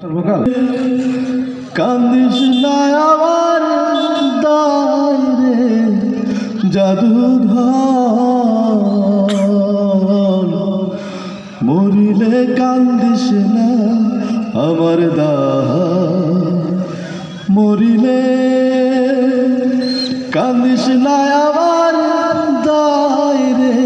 সর্বকাল কান্দিস না আমার দায় রে জাদুধর, মরিলে কান্দিস না আমার দায়, মরিলে কান্দিস না আমার দায় রে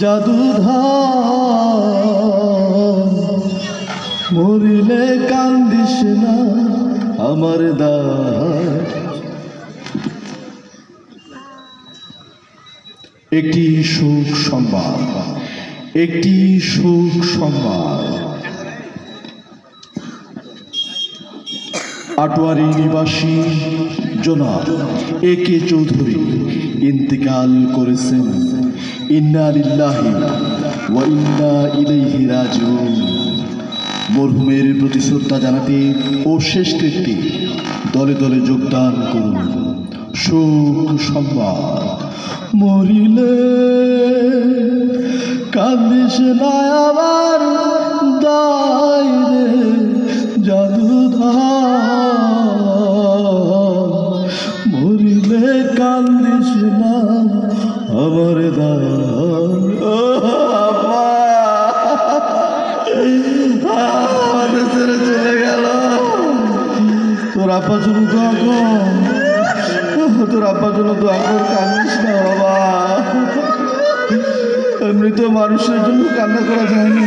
জাদুধর, মরিলে কান্দিস না আমার দায়। একটি সুখ সংবাদ, একটি সুখ সংবাদ। আটোয়ারি নিবাসী জনাব একে চৌধুরী ইন্তেকাল করেছেন। ইন্না লিল্লাহি ওয়া ইন্না ইলাইহি রাজিউন। মরহুমের প্রতি শ্রদ্ধা জানাতে ও শেষকৃত্যে দলে দলে যোগদান করুন। সুখ সংবাদ। মরিলে কান্দিস না আমার দায় রে জাদুধর, মরিলে কান্দিস না আমার দায়। চলে গেল। তোর আব্বার জন্য দোয়া কর, তোর আব্বার জন্য দোয়া কর, কান্দিস না বাবা। এমনি তো মানুষের জন্য কান্না করা যায় না,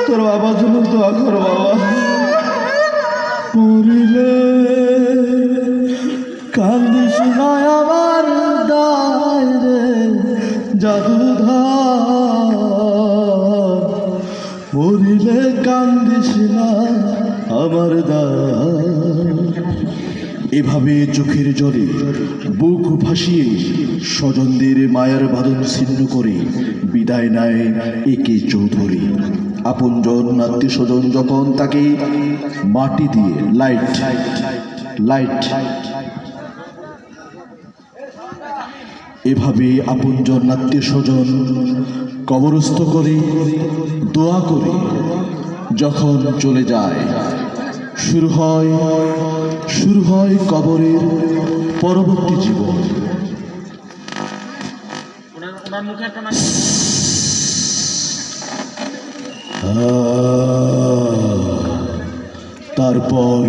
তোর বাবার জন্য দোয়া কর বাবা। মরিলে কান্দিস না আমার দায় রে জাদুধর, মরিলে কান্দিস না আমার দায়। এভাবে চোখের জলে বুক ভাসিয়ে স্বজনদের মায়ার বাঁধন ছিন্ন করে বিদায় নেয় একে চৌধুরী। আপনজন আত্মীয় স্বজন যখন তাকে মাটি দিয়ে লাইট এভাবে আপনজন আত্মীয় স্বজন কবরস্থ করে দোয়া করে যখন চলে যায়, শুরু হয় কবরের পরবর্তী জীবন। তারপর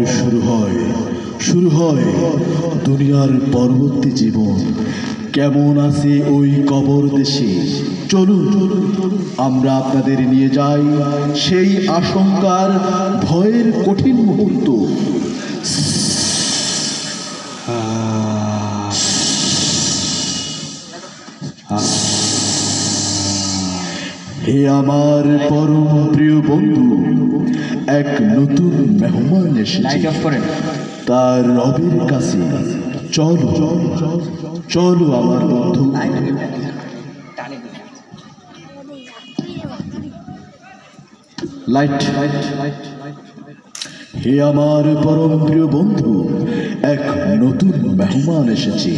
শুরু হয় দুনিয়ার পরবর্তী জীবন। কেমন আছে ওই কবর দেশে? চলুন আমরা আপনাদের নিয়ে যাই সেই আশঙ্কার ভয়ের কঠিন মুহূর্ত। হে আমার পরম প্রিয় বন্ধু, এক নতুন মেহমান এসেছে তার রবের কাছে। চলো চলো আমার বন্ধু। লাইট। হে আমার পরম প্রিয় বন্ধু, এক নতুন মেহমান এসেছে।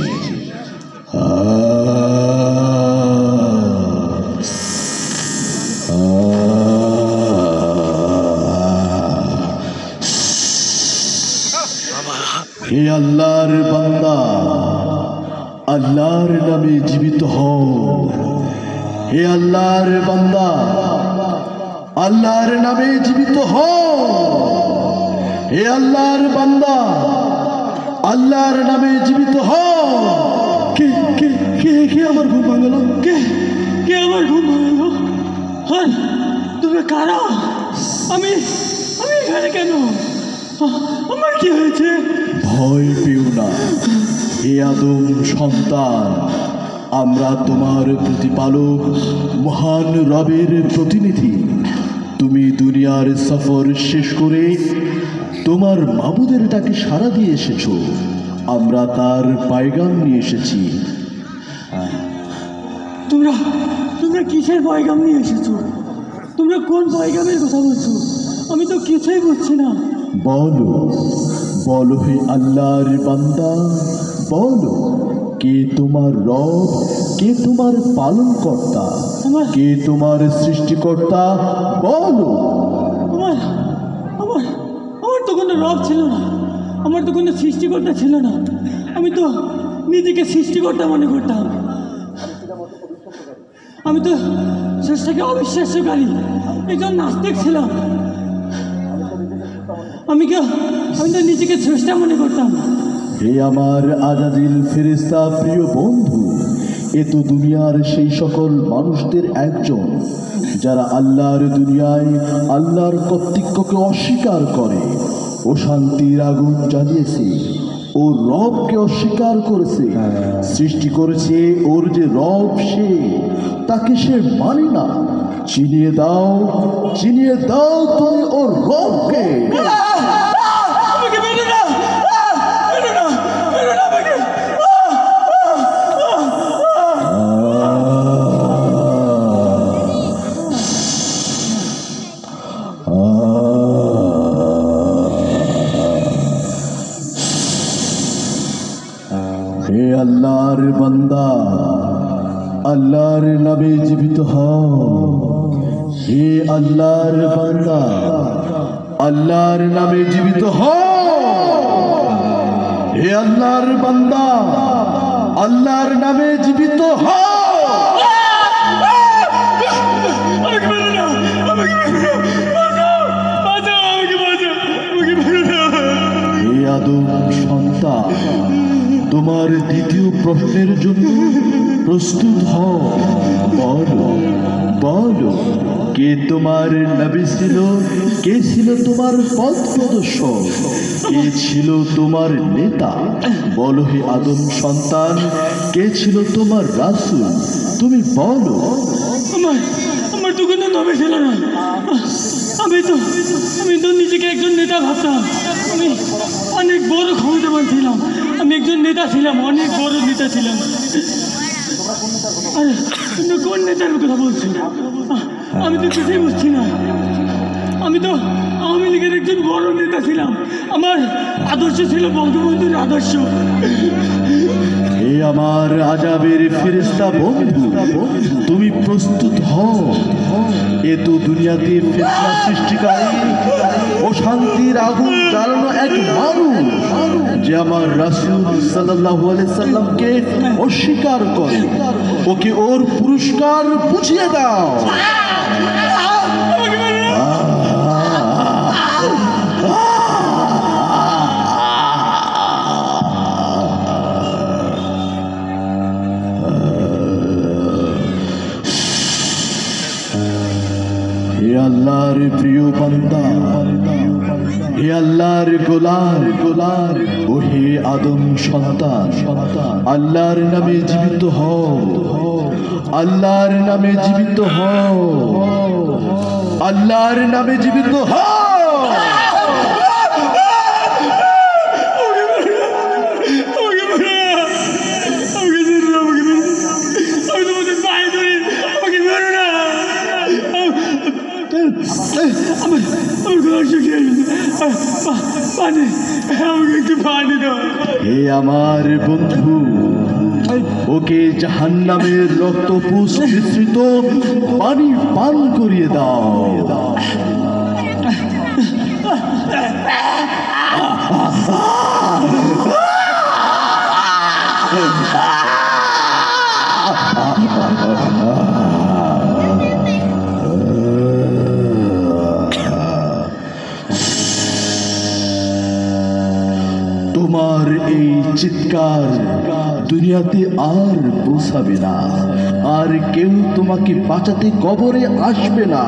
হে আল্লাহর বান্দা, আল্লাহর নামে জীবিত হও। হে আল্লাহর বান্দা, আল্লাহর নামে জীবিত হও। হে আল্লাহর বান্দা, আল্লাহর নামে জীবিত হও। কে কে কে কে আমার ঘুম ভাঙালো? কে কে আমার ঘুম ভাঙালো? হ্যাঁ, তুমি কারা? আমি এখানে কেন? আমার কি হয়েছে? ভয় পেও না হে আদম সন্তান, আমরা তোমার প্রতিপালক মহান রবের প্রতিনিধি। তুমি দুনিয়ার সফর শেষ করে তোমার মাবুদের ডাকে সাড়া দিয়ে এসেছো। আমরা তার পয়গাম নিয়ে এসেছি। তোমরা কিসের পয়গাম নিয়ে এসেছো? তোমরা কোন পয়গামের কথা বলছো? আমি তো কিছুই বুঝছি না। বলো বলো হে আল্লাহর বান্দা, বলো কে তোমার রব, কে তোমার পালন কর্তা, কে তোমার সৃষ্টিকর্তা? বলো। রব ছিল না, আমার তো কোনো সৃষ্টিকর্তা ছিল না। আমি তো নিজেকে সৃষ্টিকর্তা মনে করতাম। আমি তো শেষটাকে অবিশ্বাস্যকারী একজন নাস্তিক ছিলাম। আমি তো নিজেকে স্রষ্টা মনে করতাম। হে আমার আজাদিল ফেরেশতা প্রিয় বন্ধু, এ তো দুনিয়ার সেই সকল মানুষদের একজন যারা আল্লাহর দুনিয়ায় আল্লাহর কর্তৃত্বকে অস্বীকার করে, ও শান্তির আগুন জ্বালিয়েছে, ও রবকে অস্বীকার করেছে। সৃষ্টি করেছে ওর যে রব, সে তাকে সে মানে না। চিনিয়ে দাও তুমি ওর রবকে। আমাকে মেরো না, মেরো না, মেরো না আমাকে। হে আল্লাহর বান্দা, আল্লাহর নামে জীবিত হও। হে আল্লাহর বান্দা, আল্লাহর নামে জীবিত হও। হে আল্লাহর বান্দা, আল্লাহর নামে জীবিত হও। আমাকে মেরো না, আমাকে মেরো না, বাঁচাও, আমাকে বাঁচাও, আমাকে মেরো না। হে আদম সন্তান, তোমার দ্বিতীয় প্রশ্নের জন্য প্রস্তুত হও। বলো বলো, কে তোমার নবী ছিল? কে ছিল তোমার পথ প্রদর্শক? কে ছিল তোমার নেতা? বলো হে আদম সন্তান, কে ছিল তোমার রাসূল? তুমি বলো। আমার তো কোনো নবী ছিল না। আমি তো নিজেকে একজন নেতা ভাবতাম। আমি অনেক বড় ক্ষমতাবান ছিলাম। আমি একজন নেতা ছিলাম, অনেক বড় নেতা ছিলাম। আরে তুমি কোন নেতার কথা বলছো? আমি তো কিছুই বুঝছি না। আমি তো আওয়ামী লীগের একজন বড় নেতা ছিলাম। আমার আদর্শ ছিল বঙ্গবন্ধুর আদর্শ। হে আমার আজাবের ফেরেশতা বন্ধু, তুমি প্রস্তুত হও। এ তো দুনিয়াতে ফিতনা সৃষ্টিকারী ও শান্তির আগুন জ্বালানো এক মানুষ, যে আমার রাসূল সাল্লাল্লাহু আলাইহি সাল্লামকে অস্বীকার করে। ওকে ওর পুরস্কার বুঝিয়ে দাও। হে আল্লাহর প্রিয় বান্দা, হে আল্লাহর গোলাম, ও হে আদম সন্তান, আল্লাহর নামে জীবিত হও। আল্লাহর নামে জীবিত হও। আল্লাহর নামে জীবিত হও। হে আমার বন্ধু, ওকে জাহান্নামের রক্তপুষ মিশ্রিত পানি পান করিয়ে দাও। তোমার এই চিৎকার দুনিয়াতে আর পৌঁছাবে না, আর কেউ তোমাকে বাঁচাতে কবরে আসবে না।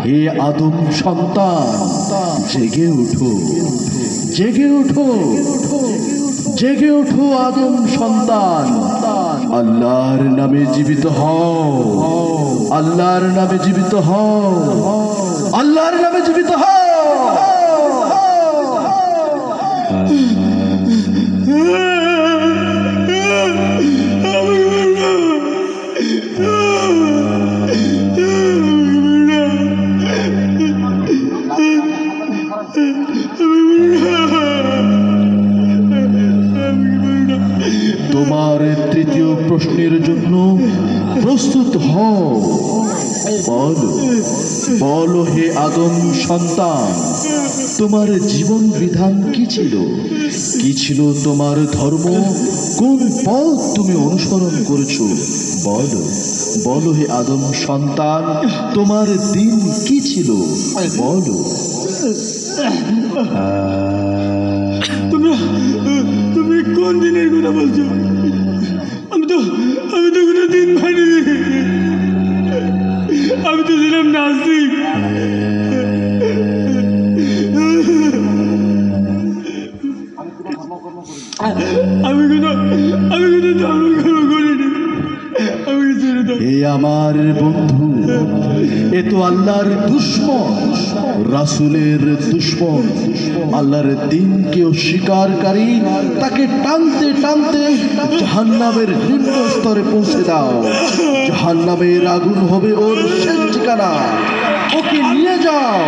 হে আদম সন্তান, জেগে ওঠো, জেগে ওঠো, জেগে ওঠো আদম সন্তান। আল্লাহর নামে জীবিত হও। আল্লাহর নামে জীবিত হও। আল্লাহর নামে জীবিত হও। তোমার তৃতীয় প্রশ্নের জন্য প্রস্তুত হও। বলো বলো হে আদম সন্তান, তোমার জীবন বিধান কি ছিল? কি ছিল তোমার ধর্ম? কোন পথ তুমি অনুসরণ করেছো? বলো, বলো হে আদম সন্তান, তোমার দিন কি ছিল? বলো। তোমরা তুমি কোন দিনের কথা বলছো? আমি তো কোনো দিন মানিনি। আমি তো ছিলাম নাস্তিক। আমি কোনো ধর্মকর্ম করিনি। আমি ছেড়ে দাও। এ আমার বন্ধু, এ তো আল্লাহর দুশ্মন, রাসূলের দুশ্মন। আল্লাহর দিনকে অস্বীকারী তাকে টানতে টানতে জাহান্নামের নিম্ন স্তরে পৌঁছে দাও। জাহান্নামের আগুন হবে ওর শেষ ঠিকানা। ওকে নিয়ে যাও।